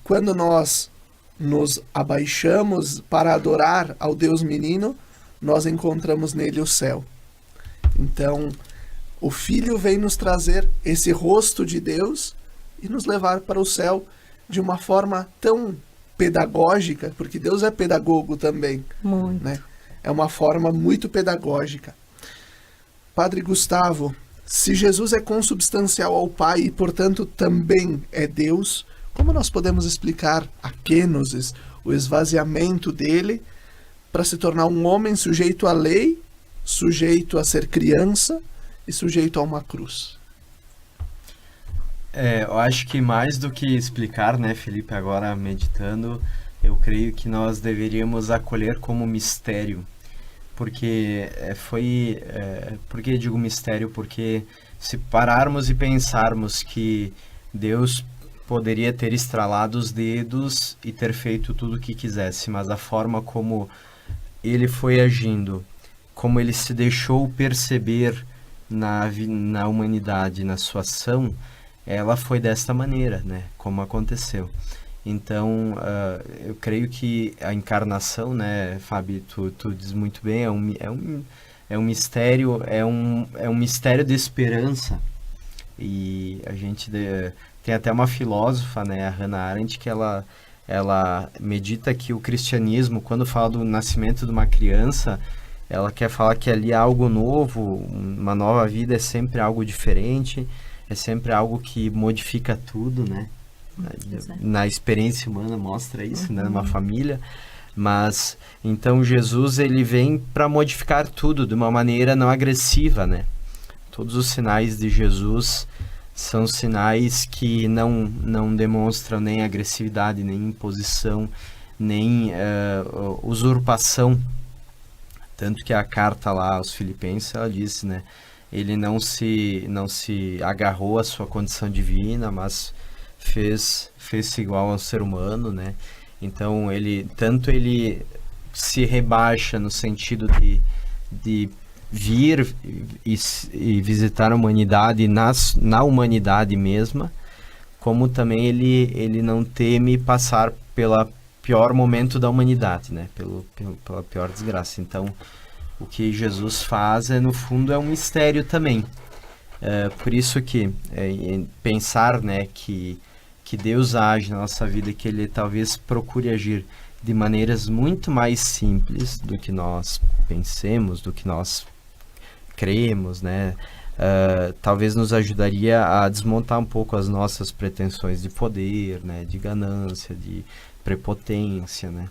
Quando nós nos abaixamos para adorar ao Deus menino, nós encontramos nele o céu. Então, o Filho vem nos trazer esse rosto de Deus e nos levar para o céu de uma forma tão pedagógica, porque Deus é pedagogo também. Muito. Né? É uma forma muito pedagógica. Padre Gustavo, se Jesus é consubstancial ao Pai e, portanto, também é Deus, como nós podemos explicar a kenosis, o esvaziamento dele, para se tornar um homem sujeito à lei, sujeito a ser criança e sujeito a uma cruz? Eu acho que mais do que explicar, né, Felipe, agora meditando, eu creio que nós deveríamos acolher como mistério. Porque por que digo mistério? Porque se pararmos e pensarmos que Deus poderia ter estralado os dedos e ter feito tudo o que quisesse, mas a forma como ele foi agindo, como ele se deixou perceber na humanidade, na sua ação, ela foi desta maneira, né? Como aconteceu. Então, eu creio que a encarnação, né, Fábio, tu diz muito bem, é um mistério, é um mistério de esperança. E a gente tem até uma filósofa, né, a Hannah Arendt, que ela medita que o cristianismo, quando fala do nascimento de uma criança, ela quer falar que ali é algo novo, uma nova vida é sempre algo diferente, é sempre algo que modifica tudo, né? Na experiência humana mostra isso, né? Numa família. Mas, então, Jesus, ele vem para modificar tudo de uma maneira não agressiva, né? Todos os sinais de Jesus são sinais que não demonstram nem agressividade, nem imposição, nem usurpação. Tanto que a carta lá aos Filipenses, ela disse, né? Ele não se agarrou à sua condição divina, mas fez-se igual ao ser humano, né? Então, ele se rebaixa no sentido de vir e visitar a humanidade na humanidade mesma, como também ele não teme passar pela pior momento da humanidade, né? Pela pior desgraça. Então, o que Jesus faz, no fundo, é um mistério também. Por isso que pensar, né, que que Deus age na nossa vida, que Ele talvez procure agir de maneiras muito mais simples do que nós pensemos, do que nós cremos, né? Talvez nos ajudaria a desmontar um pouco as nossas pretensões de poder, né? De ganância, de prepotência, né?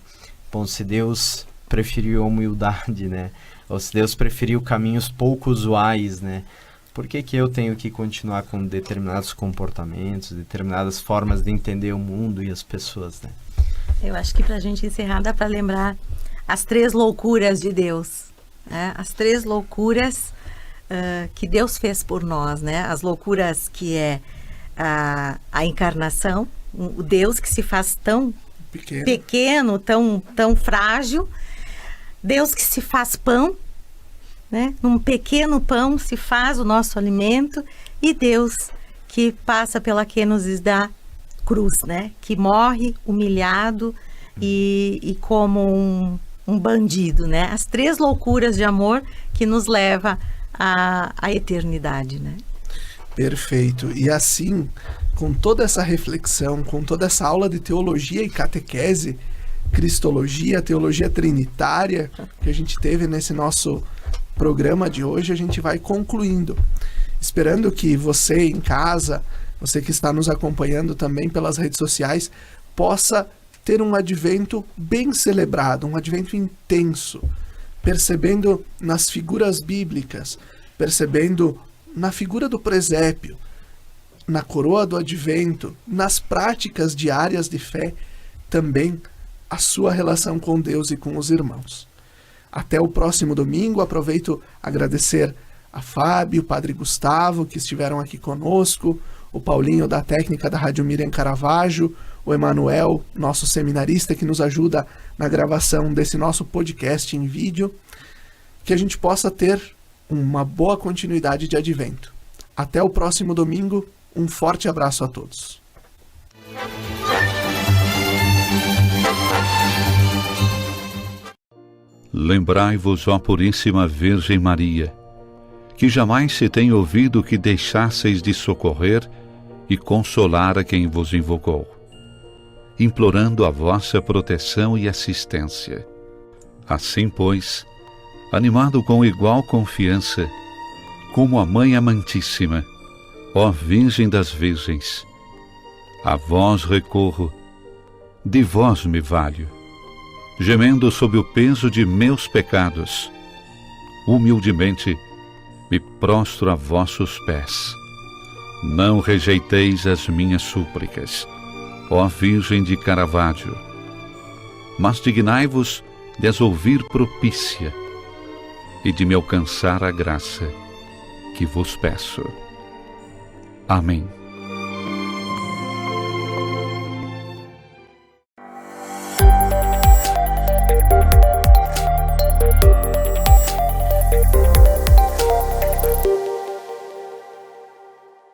Bom, se Deus preferiu a humildade, né? Ou se Deus preferiu caminhos pouco usuais, né? Por que eu tenho que continuar com determinados comportamentos, determinadas formas de entender o mundo e as pessoas, né? Eu acho que para a gente encerrar dá para lembrar as 3 loucuras de Deus, né? As 3 loucuras que Deus fez por nós, né? As loucuras que é a encarnação, o Deus que se faz tão pequeno, tão frágil, Deus que se faz pão, né? Num pequeno pão se faz o nosso alimento, e Deus que passa pela que nos dá cruz, né? Que morre humilhado e como um bandido, né? As 3 loucuras de amor que nos leva à eternidade, né? Perfeito. E assim, com toda essa reflexão, com toda essa aula de teologia e catequese, cristologia, teologia trinitária que a gente teve nesse nosso programa de hoje, a gente vai concluindo, esperando que você em casa, você que está nos acompanhando também pelas redes sociais, possa ter um advento bem celebrado, um advento intenso, percebendo nas figuras bíblicas, percebendo na figura do presépio, na coroa do advento, nas práticas diárias de fé, também a sua relação com Deus e com os irmãos. Até o próximo domingo. Aproveito agradecer a Fábio, o Padre Gustavo, que estiveram aqui conosco, o Paulinho da técnica da Rádio Miriam Caravaggio, o Emanuel, nosso seminarista, que nos ajuda na gravação desse nosso podcast em vídeo. Que a gente possa ter uma boa continuidade de advento. Até o próximo domingo. Um forte abraço a todos. Lembrai-vos, ó Puríssima Virgem Maria, que jamais se tem ouvido que deixasseis de socorrer e consolar a quem vos invocou, implorando a vossa proteção e assistência. Assim, pois, animado com igual confiança, como a Mãe Amantíssima, ó Virgem das Virgens, a vós recorro, de vós me valho, gemendo sob o peso de meus pecados, humildemente me prostro a vossos pés. Não rejeiteis as minhas súplicas, ó Virgem de Caravaggio, mas dignai-vos de as ouvir propícia e de me alcançar a graça que vos peço. Amém.